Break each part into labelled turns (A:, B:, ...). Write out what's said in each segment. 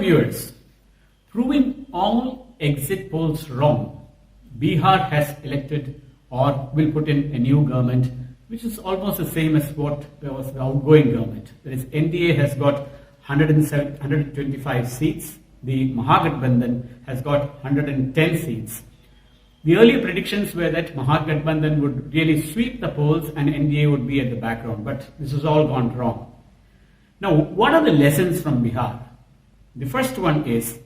A: viewers, proving all exit polls wrong, Bihar has elected or will put in a new government which is almost the same as what was the outgoing government. That is, NDA has got 125 seats, the Mahagathbandhan has got 110 seats. The earlier predictions were that Mahagathbandhan would really sweep the polls and NDA would be at the background, but this has all gone wrong. Now, what are the lessons from Bihar? The first one is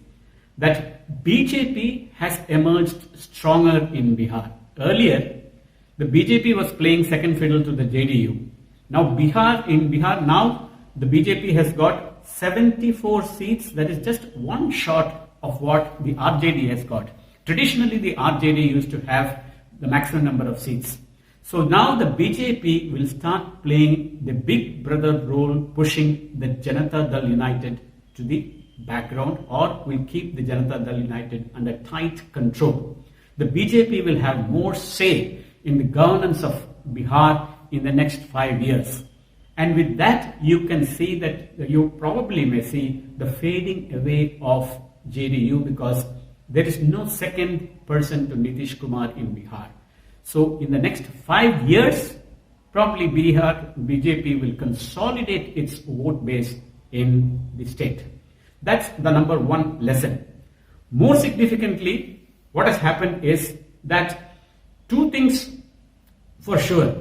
A: that BJP has emerged stronger in Bihar. Earlier, the BJP was playing second fiddle to the JDU. Now, in Bihar, now the BJP has got 74 seats. That is just one short of what the RJD has got. Traditionally, the RJD used to have the maximum number of seats. So now the BJP will start playing the big brother role, pushing the Janata Dal United to the background, or will keep the Janata Dal United under tight control. The BJP will have more say in the governance of Bihar in the next 5 years. And with that, you can see that you probably may see the fading away of JDU, because there is no second person to Nitish Kumar in Bihar. So in the next 5 years, probably BJP will consolidate its vote base in the state. That's the number one lesson. More significantly, what has happened is that two things for sure.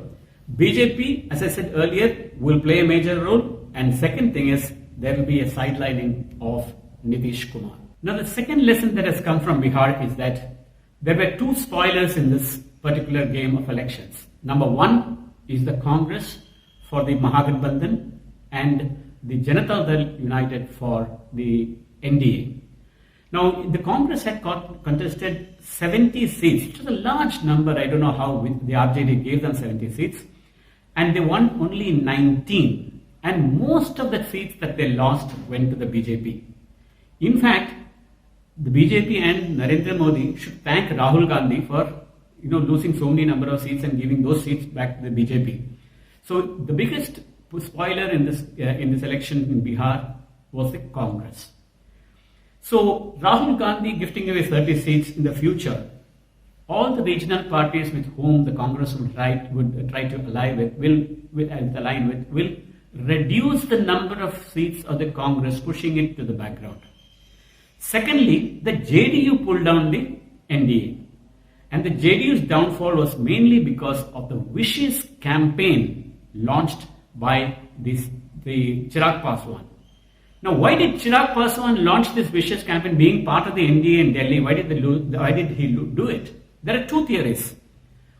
A: BJP, as I said earlier, will play a major role, and second thing is there will be a sidelining of Nitish Kumar. Now, the second lesson that has come from Bihar is that there were two spoilers in this particular game of elections. Number one is the Congress for the Mahagathbandhan and the Janata Dal United for the NDA. Now, the Congress had contested 70 seats, which was a large number. I don't know how the RJD gave them 70 seats, and they won only 19. And most of the seats that they lost went to the BJP. In fact, the BJP and Narendra Modi should thank Rahul Gandhi for losing so many number of seats and giving those seats back to the BJP. So the biggest spoiler in this election in Bihar was the Congress. So Rahul Gandhi gifting away 30 seats in the future, all the regional parties with whom the Congress would try to align with will reduce the number of seats of the Congress, pushing it to the background. Secondly, the JDU pulled down the NDA. And the JDU's downfall was mainly because of the vicious campaign launched by the Chirag Paswan. Now, why did Chirag Paswan launch this vicious campaign being part of the NDA in Delhi? Why did he do it? There are two theories.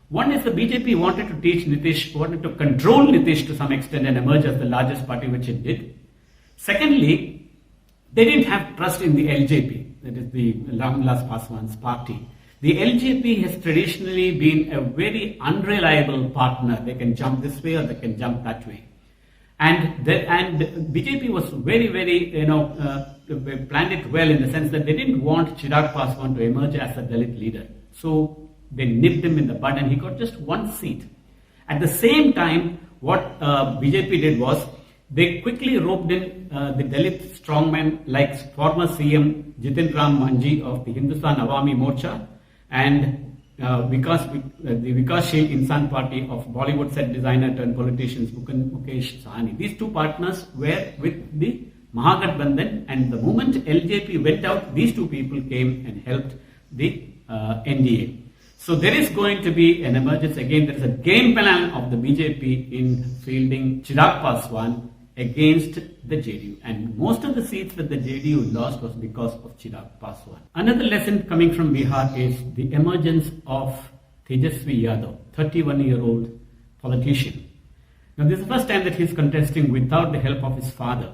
A: One is the BJP wanted to control Nitish to some extent and emerge as the largest party, which it did. Secondly, they didn't have trust in the LJP, that is the Ramvilas Paswan's party. The LJP has traditionally been a very unreliable partner. They can jump this way or they can jump that way. And BJP was very, planned it well in the sense that they didn't want Chirag Paswan to emerge as a Dalit leader. So they nipped him in the bud and he got just one seat. At the same time, what BJP did was they quickly roped in the Dalit strongmen like former CM Jitin Ram Manji of the Hindustan Awami Morcha and the Vikashsheel Insan Party of Bollywood set designer turned politicians Mukesh Sahni. These two partners were with the Mahagathbandhan, and the moment LJP went out, these two people came and helped the NDA. So there is going to be an emergence. Again, there is a game plan of the BJP in fielding Chirag Paswan against the JDU, and most of the seats that the JDU lost was because of Chirag Paswan. Another lesson coming from Bihar is the emergence of Tejasvi Yadav, 31-year-old politician. Now, this is the first time that he is contesting without the help of his father.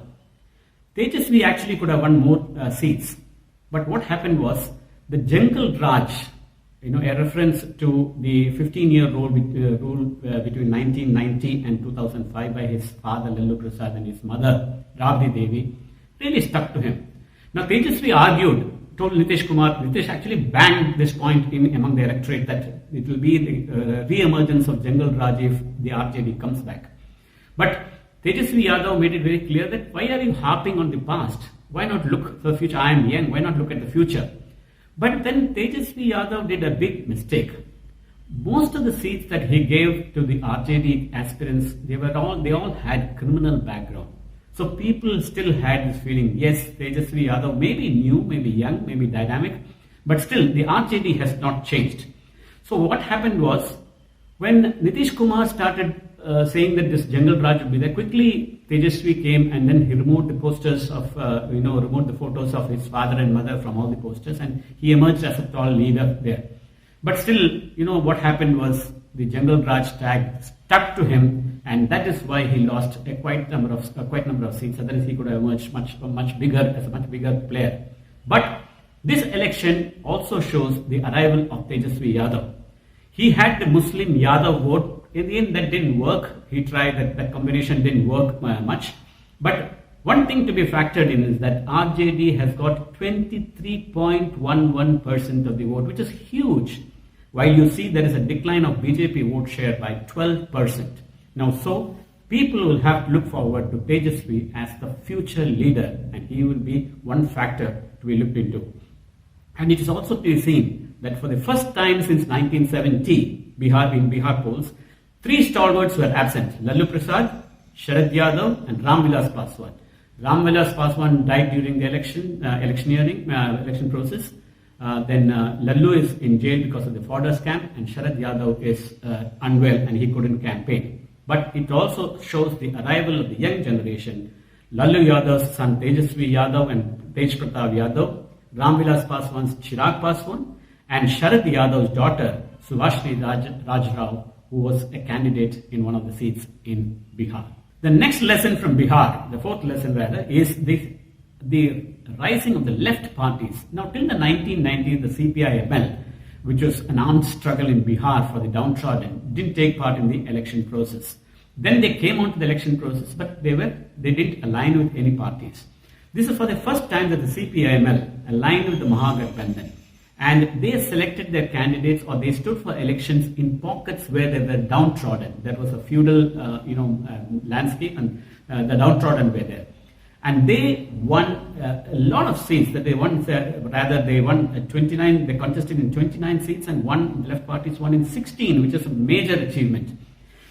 A: Tejasvi actually could have won more seats, but what happened was the Jangal Raj, a reference to the 15-year rule between 1990 and 2005 by his father Lalu Prasad and his mother Rabdi Devi, really stuck to him. Now, Tejasvi told Nitish Kumar, Nitish actually banged this point in among the electorate that it will be the re-emergence of Jangal Raj if the RJD comes back. But Tejasvi Yadav made it very clear that why are you harping on the past? Why not look for the future? I am young, why not look at the future? But then Tejasvi Yadav did a big mistake. Most of the seats that he gave to the RJD aspirants, they all had criminal background. So people still had this feeling, yes, Tejasvi Yadav may be new, maybe young, maybe dynamic, but still the RJD has not changed. So what happened was, when Nitish Kumar started saying that this Jungle Raj would be there, quickly Tejasvi came and then he removed the posters of, removed the photos of his father and mother from all the posters, and he emerged as a tall leader there. But still, what happened was the Jungle Raj tag stuck to him, and that is why he lost a quite number of seats. Otherwise, he could have emerged much bigger as a much bigger player. But this election also shows the arrival of Tejasvi Yadav. He had the Muslim Yadav vote. In the end, that didn't work. He tried that combination didn't work much. But one thing to be factored in is that RJD has got 23.11% of the vote, which is huge. While you see there is a decline of BJP vote share by 12%. Now, so people will have to look forward to Tejasvi as the future leader, and he will be one factor to be looked into. And it is also to be seen that for the first time since 1970, Bihar polls, 3 stalwarts were absent: Lalu Prasad, Sharad Yadav, and Ram Vilas Paswan. Ram Vilas Paswan died during the election process. Then Lalu is in jail because of the fodder scam, and Sharad Yadav is unwell and he couldn't campaign. But it also shows the arrival of the young generation. Lalu Yadav's son Tejasvi Yadav and Tej Pratap Yadav, Ram Vilas Paswan's Chirag Paswan, and Sharad Yadav's daughter Subhashini Rajrao, who was a candidate in one of the seats in Bihar. The next lesson from Bihar, the fourth lesson rather, is the rising of the left parties. Now, till the 1990s, the CPI-ML, which was an armed struggle in Bihar for the downtrodden, didn't take part in the election process. Then they came onto the election process, but they didn't align with any parties. This is for the first time that the CPI-ML aligned with the Mahagathbandhan, and they selected their candidates, or they stood for elections in pockets where they were downtrodden. There was a feudal, landscape, and the downtrodden were there. And they won a lot of seats. They won 29. They contested in 29 seats, and the left parties won in 16, which is a major achievement.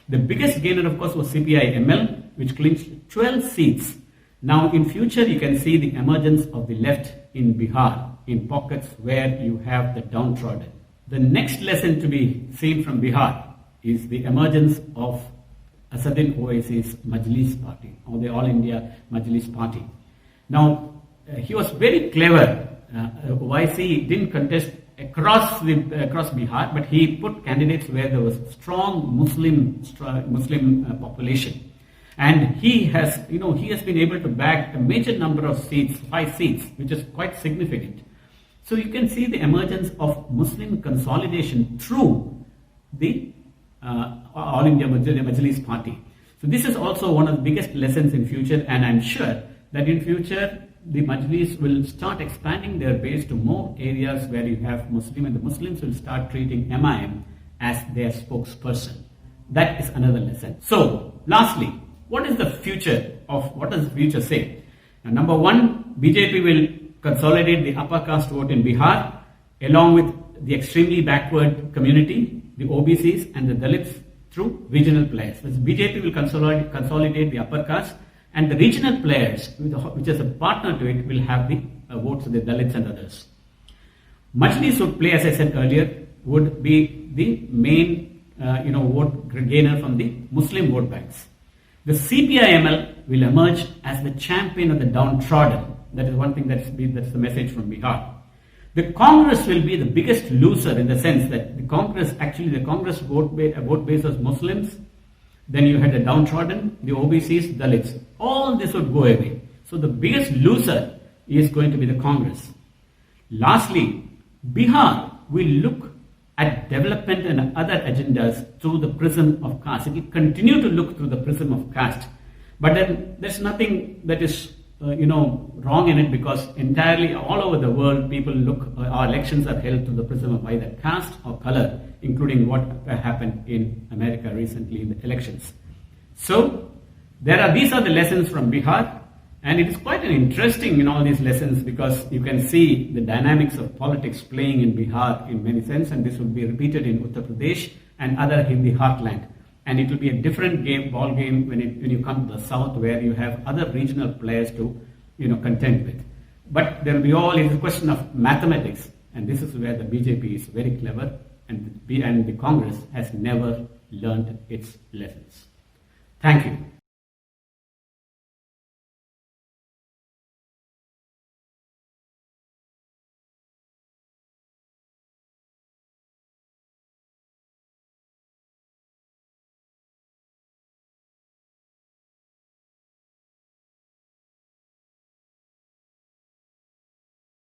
A: The biggest gainer, of course, was CPI-ML, which clinched 12 seats. Now, in future, you can see the emergence of the left in Bihar, in pockets where you have the downtrodden. The next lesson to be seen from Bihar is the emergence of Asaduddin Owaisy's Majlis party, or the All India Majlis party. Now, he was very clever. Owaisy didn't contest across Bihar, but he put candidates where there was strong Muslim population. And he has been able to bag a major number of seats, 5 seats, which is quite significant. So you can see the emergence of Muslim consolidation through the All India Majlis party. So this is also one of the biggest lessons in future, and I'm sure that in future the Majlis will start expanding their base to more areas where you have Muslim, and the Muslims will start treating MIM as their spokesperson. That is another lesson. So lastly, what does the future say? Now, number one, BJP will consolidate the upper caste vote in Bihar, along with the extremely backward community, the OBCs and the Dalits, through regional players. So BJP will consolidate the upper caste, and the regional players, which is a partner to it, will have the votes of the Dalits and others. Majlis would play, as I said earlier, would be the main vote gainer from the Muslim vote banks. The CPI-ML will emerge as the champion of the downtrodden. That is one thing that's the message from Bihar. The Congress will be the biggest loser, in the sense that the Congress vote base was Muslims, then you had the downtrodden, the OBCs, Dalits. All this would go away. So the biggest loser is going to be the Congress. Lastly, Bihar will look at development and other agendas through the prism of caste. It will continue to look through the prism of caste. But then there's nothing that is wrong in it, because entirely all over the world people our elections are held through the prism of either caste or color, including what happened in America recently in the elections. So these are the lessons from Bihar, And it is quite an interesting in all these lessons because you can see the dynamics of politics playing in Bihar in many sense, and this will be repeated in Uttar Pradesh and other Hindi heartland. And it will be a different ball game when you come to the south, where you have other regional players to contend with. But there will be it's a question of mathematics, and this is where the BJP is very clever, and the Congress has never learned its lessons. Thank you.